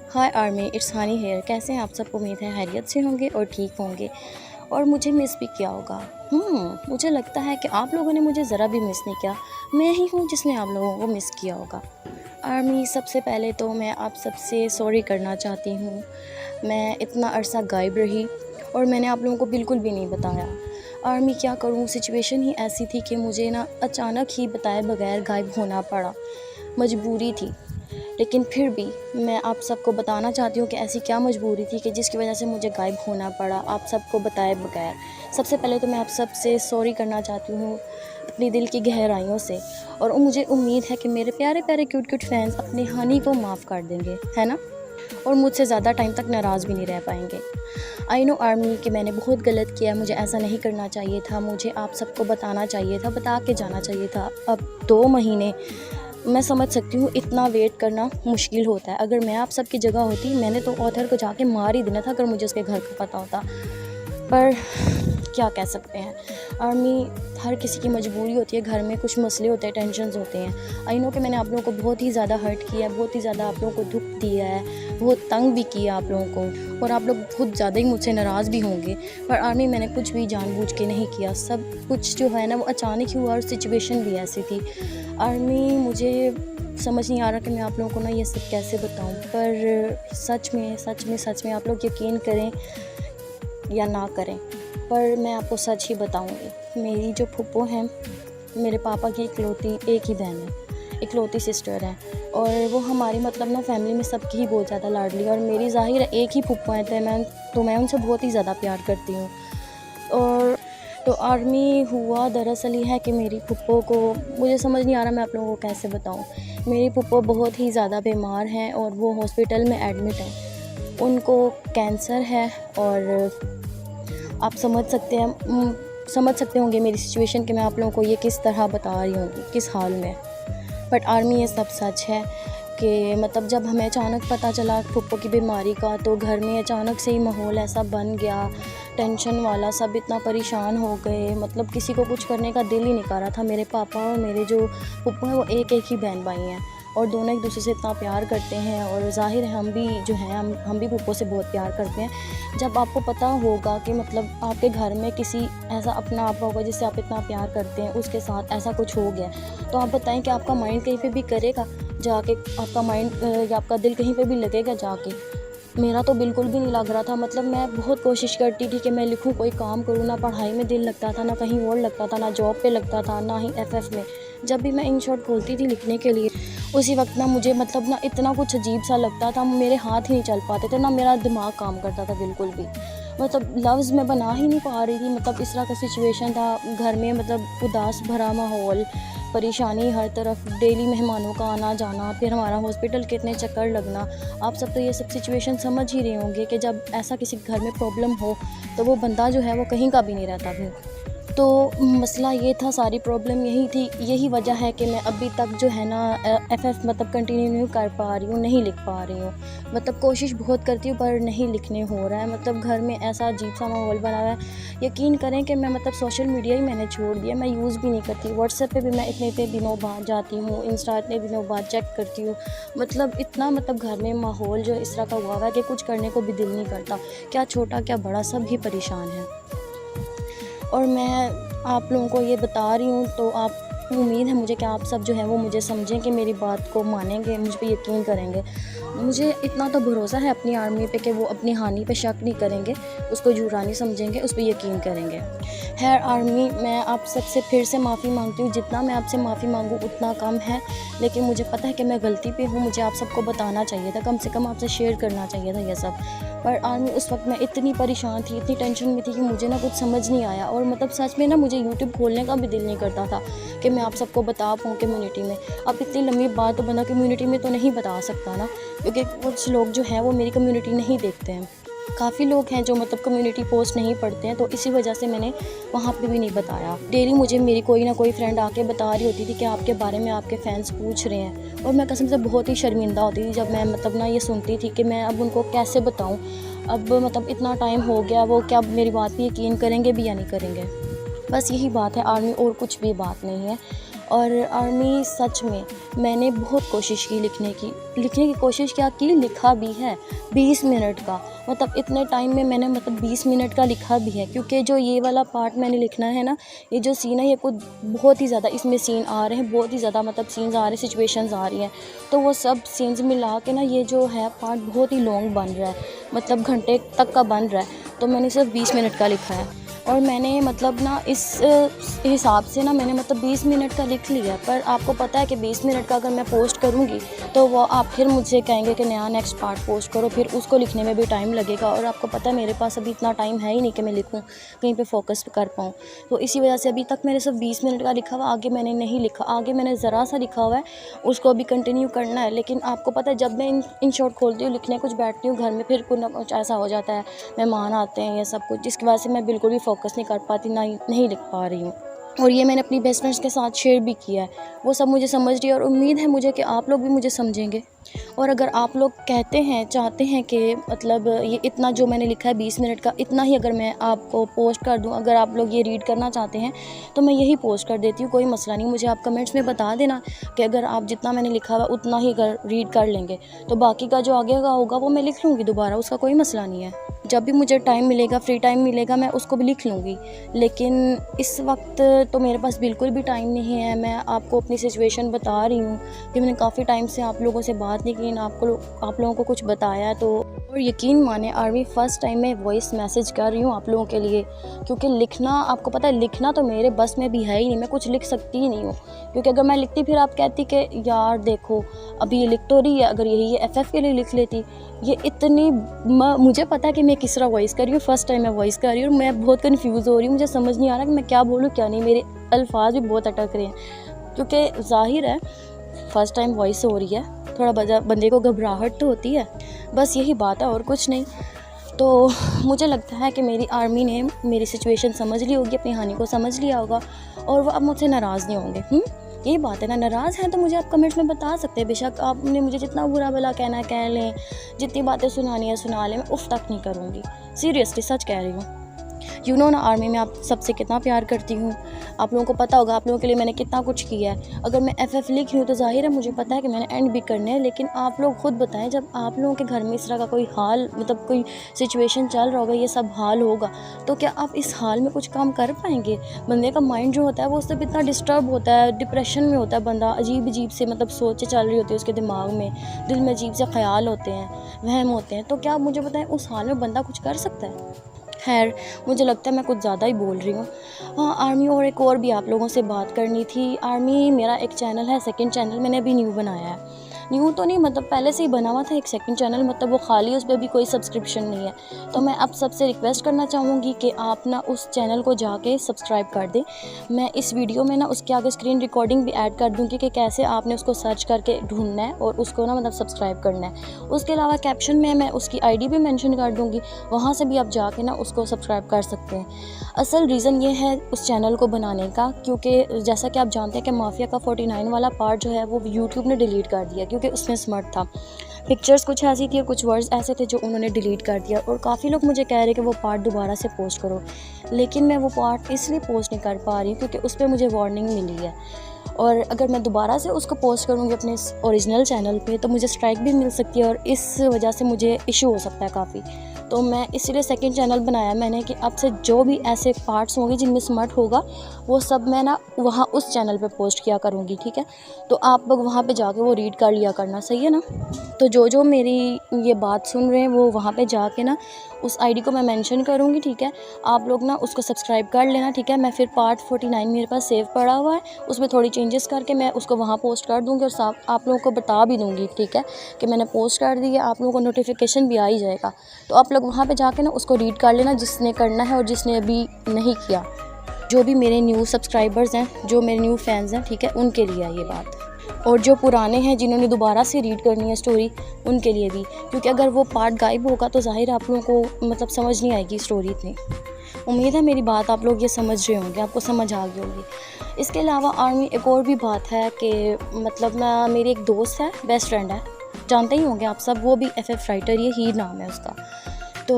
Hi army, it's Honey here. कैसे हैं आप सब? उम्मीद है खैरियत से होंगे और ठीक होंगे और मुझे मिस भी किया होगा। मुझे लगता है कि आप लोगों ने मुझे ज़रा भी मिस नहीं किया। मैं ही हूँ जिसने आप लोगों को मिस किया होगा। आर्मी, सबसे पहले तो मैं आप सबसे सॉरी करना चाहती हूँ। मैं इतना अरसा गायब रही और मैंने आप लोगों को बिल्कुल भी नहीं बताया। आर्मी, क्या करूँ, सिचुएशन ही ऐसी थी कि मुझे ना अचानक ही बताए बगैर गायब होना पड़ा। मजबूरी थी, लेकिन फिर भी मैं आप सबको बताना चाहती हूँ कि ऐसी क्या मजबूरी थी कि जिसकी वजह से मुझे गायब होना पड़ा आप सबको बताए बगैर। सबसे पहले तो मैं आप सब से सॉरी करना चाहती हूँ अपनी दिल की गहराइयों से, और मुझे उम्मीद है कि मेरे प्यारे प्यारे क्यूट क्यूट फैंस अपनी हानि को माफ़ कर देंगे, है ना, और मुझसे ज़्यादा टाइम तक नाराज़ भी नहीं रह पाएंगे। आई नो आर्मी कि मैंने बहुत गलत किया, मुझे ऐसा नहीं करना चाहिए था, मुझे आप सबको बताना चाहिए था, बता के जाना चाहिए था। अब 2 महीने मैं समझ सकती हूँ, इतना वेट करना मुश्किल होता है। अगर मैं आप सब की जगह होती, मैंने तो ऑथर को जाके मार ही देना था अगर मुझे उसके घर का पता होता। पर क्या कह सकते हैं आर्मी, हर किसी की मजबूरी होती है, घर में कुछ मसले होते हैं, टेंशन्स होते हैं। आई नो कि मैंने आप लोगों को बहुत ही ज़्यादा हर्ट किया है, बहुत ही ज़्यादा आप लोगों को दुख दिया है, बहुत तंग भी किया आप लोगों को, और आप लोग बहुत ज़्यादा ही मुझसे नाराज़ भी होंगे। पर आर्मी, मैंने कुछ भी जानबूझ के नहीं किया, सब कुछ जो है ना वो अचानक ही हुआ और सिचुएशन भी ऐसी थी। आर्मी, मुझे समझ नहीं आ रहा कि मैं आप लोगों को ना ये सब कैसे बताऊं, पर सच में आप लोग यकीन करें या ना करें, पर मैं आपको सच ही बताऊंगी। मेरी जो फूफो हैं, मेरे पापा की इकलौती एक ही बहन है, इकलौती सिस्टर है, और वो हमारी मतलब ना फैमिली में सबकी ही बहुत ज़्यादा लाडली, और मेरी ज़ाहिर एक ही फूफो है तो मैं उनसे बहुत ही ज़्यादा प्यार करती हूँ। और तो आर्मी, हुआ दरअसल ये है कि मेरी फूफो को, मुझे समझ नहीं आ रहा मैं आप लोगों को कैसे बताऊँ। मेरी फूफो बहुत ही ज़्यादा बीमार हैं और वो हॉस्पिटल में एडमिट हैं। उनको कैंसर है, और आप समझ सकते होंगे मेरी सिचुएशन कि मैं आप लोगों को ये किस तरह बता रही हूँ, किस हाल में। बट आर्मी, ये सब सच है कि मतलब जब हमें अचानक पता चला फूफो की बीमारी का, तो घर में अचानक से ही माहौल ऐसा बन गया, टेंशन वाला, सब इतना परेशान हो गए, मतलब किसी को कुछ करने का दिल ही नहीं कर रहा था। मेरे पापा और मेरे जो फूफो हैं वो एक ही बहन भाई हैं, और दोनों एक दूसरे से इतना प्यार करते हैं, और ज़ाहिर है हम भी जो हैं हम भी फूफो से बहुत प्यार करते हैं। जब आपको पता होगा कि मतलब आपके घर में किसी ऐसा अपना आपा होगा जिससे आप इतना प्यार करते हैं, उसके साथ ऐसा कुछ हो गया, तो आप बताएं कि आपका माइंड कहीं पे भी करेगा जाके, आपका माइंड या आपका दिल कहीं पे भी लगेगा जाके? मेरा तो बिल्कुल भी नहीं लग रहा था। मतलब मैं बहुत कोशिश करती थी कि मैं लिखूं, कोई काम करूं, ना पढ़ाई में दिल लगता था, ना कहीं और लगता था, ना जॉब पे लगता था, ना ही एफएफ में। जब भी मैं इन शॉर्ट खोलती थी लिखने के लिए, उसी वक्त ना मुझे मतलब ना इतना कुछ अजीब सा लगता था, मेरे हाथ ही नहीं चल पाते थे, ना मेरा दिमाग काम करता था बिल्कुल भी। मतलब लफ्ज़ मैं बना ही नहीं पा रही थी, मतलब इस तरह का सिचुएशन था घर में, मतलब उदास भरा माहौल, परेशानी हर तरफ, डेली मेहमानों का आना जाना, फिर हमारा हॉस्पिटल के इतने चक्कर लगना। आप सब तो ये सब सिचुएशन समझ ही रहे होंगे कि जब ऐसा किसी घर में प्रॉब्लम हो तो वो बंदा जो है वो कहीं का भी नहीं रहता फिर। तो मसला ये था, सारी प्रॉब्लम यही थी, यही वजह है कि मैं अभी तक जो है ना एफएफ मतलब कंटिन्यू नहीं कर पा रही हूँ, नहीं लिख पा रही हूँ। मतलब कोशिश बहुत करती हूँ पर नहीं लिखने हो रहा है। मतलब घर में ऐसा अजीब सा माहौल बना हुआ है, यकीन करें कि मैं मतलब सोशल मीडिया ही मैंने छोड़ दिया, मैं यूज़ भी नहीं करती। व्हाट्सएप पे भी मैं इतने इतने दिनों बाद जाती हूँ, इंस्टा इतने दिनों बाद चेक करती हूँ। मतलब इतना मतलब घर में माहौल जो इस तरह का हुआ है कि कुछ करने को भी दिल नहीं करता, क्या छोटा क्या बड़ा सब ही परेशान है। और मैं आप लोगों को ये बता रही हूँ तो आप, उम्मीद है मुझे कि आप सब जो है वो मुझे समझें, कि मेरी बात को मानेंगे, मुझ पे यकीन करेंगे। मुझे इतना तो भरोसा है अपनी आर्मी पे कि वो अपनी हानि पे शक नहीं करेंगे, उसको झूठा नहीं समझेंगे, उस पर यकीन करेंगे। खैर आर्मी, मैं आप सबसे फिर से माफ़ी मांगती हूँ, जितना मैं आपसे माफ़ी मांगूँ उतना कम है, लेकिन मुझे पता है कि मैं गलती पे हूँ, मुझे आप सबको बताना चाहिए था, कम से कम आपसे शेयर करना चाहिए था ये सब। पर आर्मी, उस वक्त मैं इतनी परेशान थी, इतनी टेंशन में थी कि मुझे ना कुछ समझ नहीं आया, और मतलब सच में ना मुझे यूट्यूब खोलने का भी दिल नहीं करता था कि मैं आप सबको बता पाऊँ कम्युनिटी में। अब इतनी लंबी बात तो बंदा कम्युनिटी में तो नहीं बता सकता ना, क्योंकि कुछ लोग जो हैं वो मेरी कम्युनिटी नहीं देखते हैं। काफ़ी लोग हैं जो मतलब कम्युनिटी पोस्ट नहीं पढ़ते हैं, तो इसी वजह से मैंने वहाँ पे भी नहीं बताया। डेली मुझे मेरी कोई ना कोई फ्रेंड आके बता रही होती थी कि आपके बारे में आपके फैंस पूछ रहे हैं, और मैं कसम से बहुत ही शर्मिंदा होती थी जब मैं मतलब ना ये सुनती थी कि मैं अब उनको कैसे बताऊँ। अब मतलब इतना टाइम हो गया, वो क्या मेरी बात पे यकीन करेंगे भी या नहीं करेंगे? बस यही बात है आर्मी, और कुछ भी बात नहीं है। और आर्मी सच में मैंने बहुत कोशिश की लिखने की कोशिश क्या की, लिखा भी है 20 मिनट का, मतलब इतने टाइम में मैंने 20 मिनट का लिखा भी है। क्योंकि जो ये वाला पार्ट मैंने लिखना है ना, ये जो सीन है ये कुछ बहुत ही ज़्यादा इसमें सीन आ रहे हैं, बहुत ही ज़्यादा सीन्स आ रहे हैं, सिचुएशंस आ रही हैं, तो वो सब सीन्स मिला के ना ये जो है पार्ट बहुत ही लॉन्ग बन रहा है, घंटे तक का बन रहा है। तो मैंने सिर्फ 20 मिनट का लिखा है और मैंने इस हिसाब से ना मैंने 20 मिनट का लिख लिया। पर आपको पता है कि 20 मिनट का अगर मैं पोस्ट करूँगी तो वो आप फिर मुझसे कहेंगे कि नया नेक्स्ट पार्ट पोस्ट करो, फिर उसको लिखने में भी टाइम लगेगा और आपको पता है मेरे पास अभी इतना टाइम है ही नहीं कि मैं लिखूँ, कहीं पे फोकस कर पाऊँ। तो इसी वजह से अभी तक मैंने सिर्फ 20 मिनट का लिखा हुआ, आगे मैंने नहीं लिखा। आगे मैंने ज़रा सा लिखा हुआ है, उसको अभी कंटिन्यू करना है। लेकिन आपको पता है जब मैं इन शॉर्ट खोलती हूँ लिखने, कुछ बैठती हूँ घर में, फिर कुछ ना कुछ ऐसा हो जाता है, मेहमान आते हैं, ये सब कुछ, जिसकी वजह से मैं बिल्कुल भी फोकस नहीं कर पाती, नहीं लिख पा रही हूँ। और ये मैंने अपनी बेस्ट फ्रेंड्स के साथ शेयर भी किया है, वो सब मुझे समझ रही है और उम्मीद है मुझे कि आप लोग भी मुझे समझेंगे। और अगर आप लोग चाहते हैं कि ये इतना जो मैंने लिखा है 20 मिनट का, इतना ही अगर मैं आपको पोस्ट कर दूं, अगर आप लोग ये रीड करना चाहते हैं तो मैं यही पोस्ट कर देती हूँ, कोई मसला नहीं। मुझे आप कमेंट्स में बता देना कि अगर आप जितना मैंने लिखा हुआ उतना ही अगर रीड कर लेंगे तो बाकी का जो आगे का होगा वो मैं लिख लूँगी दोबारा, उसका कोई मसला नहीं है। जब भी मुझे टाइम मिलेगा, फ्री टाइम मिलेगा, मैं उसको भी लिख लूँगी। लेकिन इस वक्त तो मेरे पास बिल्कुल भी टाइम नहीं है। मैं आपको अपनी सिचुएशन बता रही हूँ कि मैंने काफ़ी टाइम से आप लोगों से बात नहीं की, आप लोगों को कुछ बताया। तो और यकीन माने आर्मी फ़र्स्ट टाइम मैं वॉइस मैसेज कर रही हूँ आप लोगों के लिए, क्योंकि लिखना, आपको पता है लिखना तो मेरे बस में भी है ही नहीं, मैं कुछ लिख सकती ही नहीं हूँ। क्योंकि अगर मैं लिखती फिर आप कहती कि यार देखो अभी ये लिख तो रही है, अगर यही ये FF के लिए लिख लेती। ये इतनी मुझे पता है कि मैं किस तरह वॉइस कर रही हूँ, फ़र्स्ट टाइम मैं वॉइस कर रही हूँ, मैं बहुत कन्फ्यूज़ हो रही हूँ, मुझे समझ नहीं आ रहा कि मैं क्या बोलूँ क्या नहीं, मेरे अल्फाज भी बहुत अटक रहे हैं। क्योंकि ज़ाहिर है फ़र्स्ट टाइम वॉइस हो रही है, थोड़ा बंदे को घबराहट तो होती है, बस यही बात है और कुछ नहीं। तो मुझे लगता है कि मेरी आर्मी ने मेरी सिचुएशन समझ ली होगी, अपनी हानि को समझ लिया होगा और वो अब मुझसे नाराज़ नहीं होंगे। यही बात है ना, नाराज़ हैं तो मुझे आप कमेंट्स में बता सकते हैं। बेशक आपने मुझे जितना बुरा भला कहना है कह लें, जितनी बातें सुनानी है सुना लें, मैं उफ़ तक नहीं करूँगी, सीरियसली सच कह रही हूँ। ना आर्मी में आप सबसे कितना प्यार करती हूँ, आप लोगों को पता होगा, आप लोगों के लिए मैंने कितना कुछ किया है। अगर मैं FF लिख रही हूँ तो ज़ाहिर है मुझे पता है कि मैंने एंड भी करने हैं। लेकिन आप लोग खुद बताएं, जब आप लोगों के घर में इस तरह का कोई हाल, कोई सिचुएशन चल रहा होगा, ये सब हाल होगा, तो क्या आप इस हाल में कुछ काम कर पाएंगे? बंदे का माइंड जो होता है वो उससे इतना डिस्टर्ब होता है, डिप्रेशन में होता है बंदा, अजीब से सोचें चल रही होती है उसके दिमाग में, दिल में अजीब से ख्याल होते हैं, वहम होते हैं। तो क्या आप मुझे बताएं उस हाल में बंदा कुछ कर सकता है? खैर, मुझे लगता है मैं कुछ ज़्यादा ही बोल रही हूँ। हाँ आर्मी, और एक और भी आप लोगों से बात करनी थी। आर्मी, मेरा एक चैनल है, सेकंड चैनल मैंने अभी न्यू बनाया है। न्यू तो नहीं, पहले से ही बना हुआ था एक सेकंड चैनल, वो खाली, उस पर भी कोई सब्सक्रिप्शन नहीं है। तो मैं अब सबसे रिक्वेस्ट करना चाहूँगी कि आप ना उस चैनल को जाके सब्सक्राइब कर दें। मैं इस वीडियो में ना उसके आगे स्क्रीन रिकॉर्डिंग भी ऐड कर दूँगी कि कैसे आपने उसको सर्च करके ढूंढना है और उसको ना सब्सक्राइब करना है। उसके अलावा कैप्शन में मैं उसकी ID भी मेंशन कर दूँगी, वहाँ से भी आप जाके ना उसको सब्सक्राइब कर सकते हैं। असल रीज़न ये है उस चैनल को बनाने का, क्योंकि जैसा कि आप जानते हैं कि माफिया का 49 वाला पार्ट जो है वो यूट्यूब ने डिलीट कर दिया, क्योंकि उसमें स्मर्ट था, पिक्चर्स कुछ ऐसी थी और कुछ वर्ड्स ऐसे थे जो उन्होंने डिलीट कर दिया। और काफ़ी लोग मुझे कह रहे कि वो पार्ट दोबारा से पोस्ट करो, लेकिन मैं वो पार्ट इसलिए पोस्ट नहीं कर पा रही क्योंकि उस पर मुझे वार्निंग मिली है। और अगर मैं दोबारा से उसको पोस्ट करूँगी अपने ओरिजिनल चैनल पे तो मुझे स्ट्राइक भी मिल सकती है और इस वजह से मुझे इशू हो सकता है काफ़ी। तो मैं इसीलिए सेकंड चैनल बनाया मैंने कि अब से जो भी ऐसे पार्ट्स होंगे जिनमें स्मर्ट होगा वो सब मैं ना वहाँ उस चैनल पे पोस्ट किया करूँगी, ठीक है। तो आप लोग वहाँ पे जाके वो रीड कर लिया करना, सही है ना। तो जो मेरी ये बात सुन रहे हैं वो वहाँ पे जाके ना उस ID को मैं मेंशन करूँगी, ठीक है। आप लोग ना उसको सब्सक्राइब कर लेना, ठीक है। मैं फिर पार्ट 49 मेरे पास सेव पड़ा हुआ है, उसमें थोड़ी चेंजेस करके मैं उसको वहाँ पोस्ट कर दूँगी और आप लोगों को बता भी दूँगी, ठीक है, कि मैंने पोस्ट कर दी है। आप लोगों को नोटिफिकेशन भी आ ही जाएगा। तो आप लोग वहाँ पे जाके ना उसको रीड कर लेना, जिसने करना है और जिसने अभी नहीं किया। जो भी मेरे न्यू सब्सक्राइबर्स हैं, जो मेरे न्यू फैंस हैं, ठीक है, उनके लिए है ये बात। और जो पुराने हैं जिन्होंने दोबारा से रीड करनी है स्टोरी, उनके लिए भी, क्योंकि अगर वो पार्ट गायब होगा तो ज़ाहिर आप लोगों को समझ नहीं आएगी स्टोरी इतनी। उम्मीद है मेरी बात आप लोग ये समझ रहे होंगे, आपको समझ आ गई होगी। इसके अलावा आर्मी एक और भी बात है कि मैं, मेरी एक दोस्त है, बेस्ट फ्रेंड है, जानते ही होंगे आप सब, वो भी FF राइटर, ये हीर नाम है उसका। तो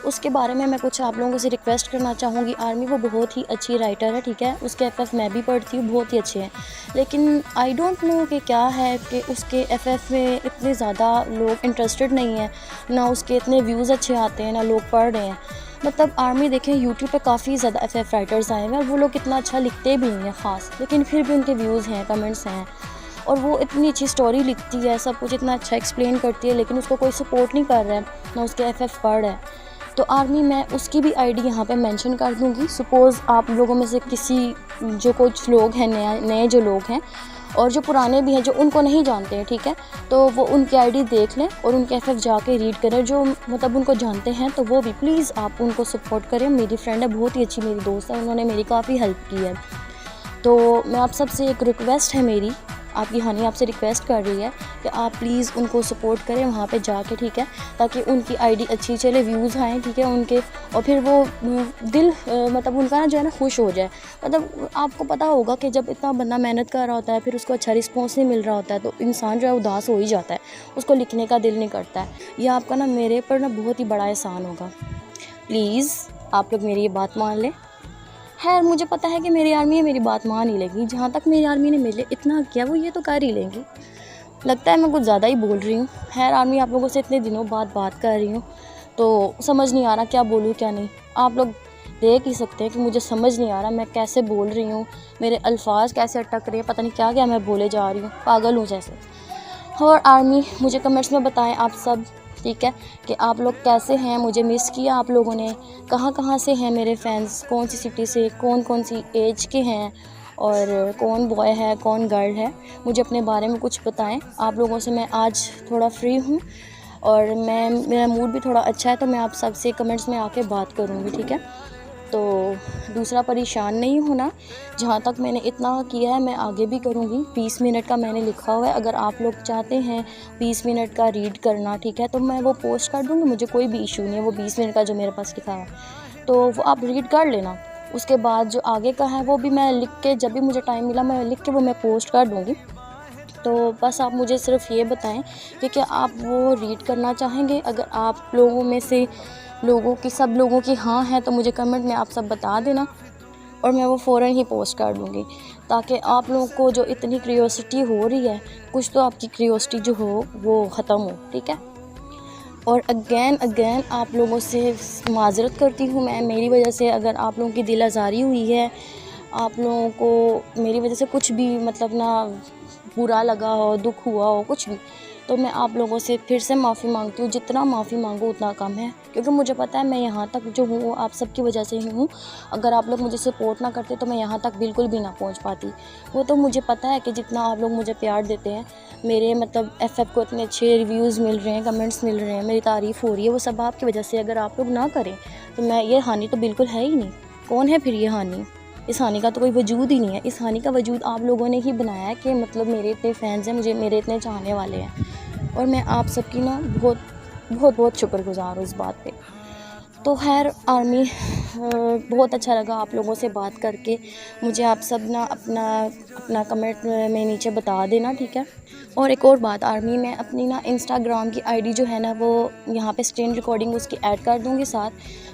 उसके बारे में मैं कुछ आप लोगों से रिक्वेस्ट करना चाहूँगी। आर्मी वो बहुत ही अच्छी राइटर है, ठीक है, उसके एफएफ मैं भी पढ़ती हूँ, बहुत ही अच्छे हैं। लेकिन आई डोंट नो कि क्या है कि उसके एफएफ में इतने ज़्यादा लोग इंटरेस्टेड नहीं हैं, ना उसके इतने व्यूज़ अच्छे आते हैं, ना लोग पढ़ रहे हैं। मतलब आर्मी देखें यूट्यूब पे काफ़ी ज़्यादा एफएफ राइटर्स आए हुए हैं, वो लोग इतना अच्छा लिखते भी नहीं हैं ख़ास, लेकिन फिर भी उनके व्यूज़ हैं, कमेंट्स हैं, और वो इतनी अच्छी स्टोरी लिखती है, सब कुछ इतना अच्छा एक्सप्लेन करती है, लेकिन उसको कोई सपोर्ट नहीं कर रहा है, ना उसके एफएफ पढ़ रहा है। तो आर्मी मैं उसकी भी आईडी यहाँ पे मेंशन कर दूँगी। सपोज़ आप लोगों में से किसी जो कुछ लोग हैं नए जो लोग हैं और जो पुराने भी हैं जो उनको नहीं जानते हैं, ठीक है, तो वो उनकी आईडी देख लें और उनके एफएफ जाके रीड करें। जो मतलब उनको जानते हैं तो वो भी प्लीज़ आप उनको सपोर्ट करें। मेरी फ्रेंड है, बहुत ही अच्छी मेरी दोस्त है, उन्होंने मेरी काफ़ी हेल्प की है। तो मैं आप सबसे एक रिक्वेस्ट है मेरी, आपकी हनी आपसे रिक्वेस्ट कर रही है कि आप प्लीज़ उनको सपोर्ट करें वहाँ पे जाके, ठीक है, ताकि उनकी आईडी अच्छी चले, व्यूज़ आएँ, ठीक है, उनके, और फिर वो दिल मतलब उनका ना जो है ना खुश हो जाए। मतलब आपको पता होगा कि जब इतना बंदा मेहनत कर रहा होता है फिर उसको अच्छा रिस्पॉन्स नहीं मिल रहा होता है तो इंसान जो है उदास हो ही जाता है, उसको लिखने का दिल नहीं करता है। ये आपका ना मेरे पर ना बहुत ही बड़ा एहसान होगा। प्लीज़ आप लोग मेरी ये बात मान लें। खैर मुझे पता है कि मेरी आर्मी मेरी बात मान ही लेगी, जहाँ तक मेरी आर्मी ने मेरे लिए इतना किया वो ये तो कर ही लेंगी। लगता है मैं कुछ ज़्यादा ही बोल रही हूँ। खैर आर्मी आप लोगों से इतने दिनों बाद बात कर रही हूँ तो समझ नहीं आ रहा क्या बोलूँ क्या नहीं। आप लोग देख ही सकते हैं कि मुझे समझ नहीं आ रहा मैं कैसे बोल रही हूँ, मेरे अल्फाज कैसे अटक रहे हैं, पता नहीं क्या क्या मैं बोले जा रही हूँ, पागल हूँ जैसे। और आर्मी मुझे कमेंट्स में बताएं आप सब, ठीक है, कि आप लोग कैसे हैं, मुझे मिस किया आप लोगों ने, कहाँ कहाँ से हैं मेरे फैंस, कौन सी सिटी से, कौन कौन सी एज के हैं, और कौन बॉय है कौन गर्ल है, मुझे अपने बारे में कुछ बताएं। आप लोगों से मैं आज थोड़ा फ्री हूँ और मेरा मूड भी थोड़ा अच्छा है, तो मैं आप सबसे कमेंट्स में आके बात करूँगी, ठीक है। तो दूसरा परेशान नहीं होना, जहाँ तक मैंने इतना किया है मैं आगे भी करूँगी। 20 मिनट का मैंने लिखा हुआ है, अगर आप लोग चाहते हैं 20 मिनट का रीड करना, ठीक है, तो मैं वो पोस्ट कर दूँगी, मुझे कोई भी इशू नहीं है। वो 20 मिनट का जो मेरे पास लिखा है तो वो आप रीड कर लेना। उसके बाद जो आगे का है वो भी मैं लिख के, जब भी मुझे टाइम मिला मैं लिख के वो मैं पोस्ट कर दूँगी। तो बस आप मुझे सिर्फ ये बताएं कि क्या आप वो रीड करना चाहेंगे। अगर आप लोगों में से सब लोगों की हाँ है तो मुझे कमेंट में आप सब बता देना और मैं वो फ़ौरन ही पोस्ट कर दूँगी, ताकि आप लोगों को जो इतनी क्यूरियोसिटी हो रही है, कुछ तो आपकी क्यूरियोसिटी जो हो वो ख़त्म हो, ठीक है। और अगेन आप लोगों से माज़रत करती हूँ मैं, मेरी वजह से अगर आप लोगों की दिल आज़ारी हुई है, आप लोगों को मेरी वजह से कुछ भी मतलब ना बुरा लगा हो, दुख हुआ हो, कुछ भी, तो मैं आप लोगों से फिर से माफ़ी मांगती हूँ। जितना माफ़ी मांगूँ उतना कम है, क्योंकि मुझे पता है मैं यहाँ तक जो हूँ वो आप सबकी वजह से ही हूँ। अगर आप लोग मुझे सपोर्ट ना करते तो मैं यहाँ तक बिल्कुल भी ना पहुँच पाती। वो तो मुझे पता है कि जितना आप लोग मुझे प्यार देते हैं, मेरे मतलब एफएफ को इतने अच्छे रिव्यूज़ मिल रहे हैं, कमेंट्स मिल रहे हैं, मेरी तारीफ़ हो रही है, वो सब आपकी वजह से। अगर आप लोग ना करें तो मैं ये हानि तो बिल्कुल है ही नहीं। कौन है फिर ये हानि? इस हानि का तो कोई वजूद ही नहीं है। इस हानि का वजूद आप लोगों ने ही बनाया है कि मतलब मेरे इतने फ़ैन्स हैं, मुझे मेरे इतने चाहने वाले हैं, और मैं आप सबकी ना बहुत बहुत बहुत शुक्रगुज़ार हूँ इस बात पे। तो खैर आर्मी, बहुत अच्छा लगा आप लोगों से बात करके। मुझे आप सब ना अपना अपना कमेंट में नीचे बता देना, ठीक है। और एक और बात आर्मी, मैं अपनी ना इंस्टाग्राम की आईडी जो है ना वो यहाँ पे स्क्रीन रिकॉर्डिंग उसकी ऐड कर दूँगी साथ,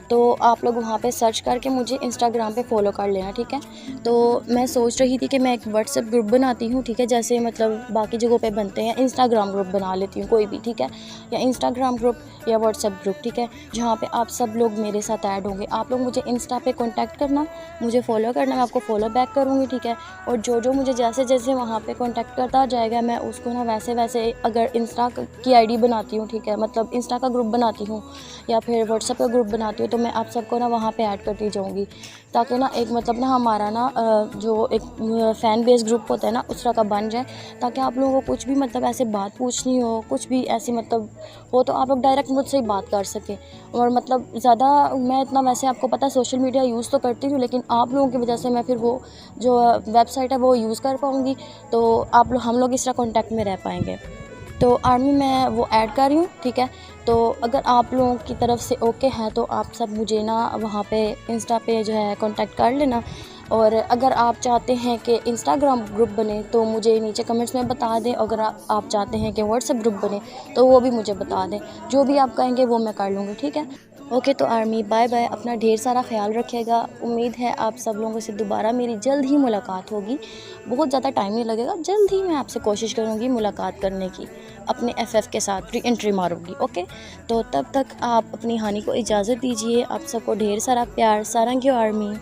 तो आप लोग वहाँ पे सर्च करके मुझे इंस्टाग्राम पे फॉलो कर लेना, ठीक है। तो मैं सोच रही थी कि मैं एक व्हाट्सएप ग्रुप बनाती हूँ, ठीक है, जैसे मतलब बाकी जगहों पे बनते हैं, इंस्टाग्राम ग्रुप बना लेती हूँ कोई भी, ठीक है, या इंस्टाग्राम ग्रुप या व्हाट्सएप ग्रुप, ठीक है, जहाँ पे आप सब लोग मेरे साथ ऐड होंगे। आप लोग मुझे इंस्टा पे कांटेक्ट करना, मुझे फॉलो करना, मैं आपको फॉलो बैक करूँगी, ठीक है। और जो मुझे जैसे जैसे वहाँ पे कांटेक्ट करता जाएगा मैं उसको ना वैसे वैसे, अगर इंस्टा की आईडी बनाती हूँ, ठीक है, मतलब इंस्टा का ग्रुप बनाती हूँ या फिर व्हाट्सएप का ग्रुप बनाती हूँ, तो मैं आप सबको ना वहाँ पे ऐड करती जाऊँगी, ताकि ना एक मतलब ना हमारा ना जो एक फ़ैन बेस ग्रुप होता है ना उस तरह का बन जाए, ताकि आप लोगों को कुछ भी मतलब ऐसे बात पूछनी हो, कुछ भी ऐसी मतलब हो, तो आप लोग डायरेक्ट मुझसे ही बात कर सकें। और मतलब ज़्यादा मैं इतना, वैसे आपको पता है सोशल मीडिया यूज़ तो करती हूँ, लेकिन आप लोगों की वजह से मैं फिर वो जो वेबसाइट है वो यूज़ कर पाऊँगी, तो हम लोग इस तरह कॉन्टैक्ट में रह पाएंगे। तो आर्मी मैं वो ऐड कर रही हूँ, ठीक है। तो अगर आप लोगों की तरफ से ओके है तो आप सब मुझे ना वहाँ पे इंस्टा पे जो है कांटेक्ट कर लेना। और अगर आप चाहते हैं कि इंस्टाग्राम ग्रुप बने तो मुझे नीचे कमेंट्स में बता दें। अगर आप चाहते हैं कि व्हाट्सएप ग्रुप बने तो वो भी मुझे बता दें। जो भी आप कहेंगे वो मैं कर लूँगी, ठीक है। ओके तो आर्मी, बाय बाय, अपना ढेर सारा ख्याल रखिएगा। उम्मीद है आप सब लोगों से दोबारा मेरी जल्द ही मुलाकात होगी। बहुत ज़्यादा टाइम नहीं लगेगा, जल्द ही मैं आपसे कोशिश करूँगी मुलाकात करने की, अपने एफएफ के साथ री एंट्री मारूँगी। ओके, तो तब तक आप अपनी हानि को इजाज़त दीजिए। आप सबको ढेर सारा प्यार। सारंगी आर्मी।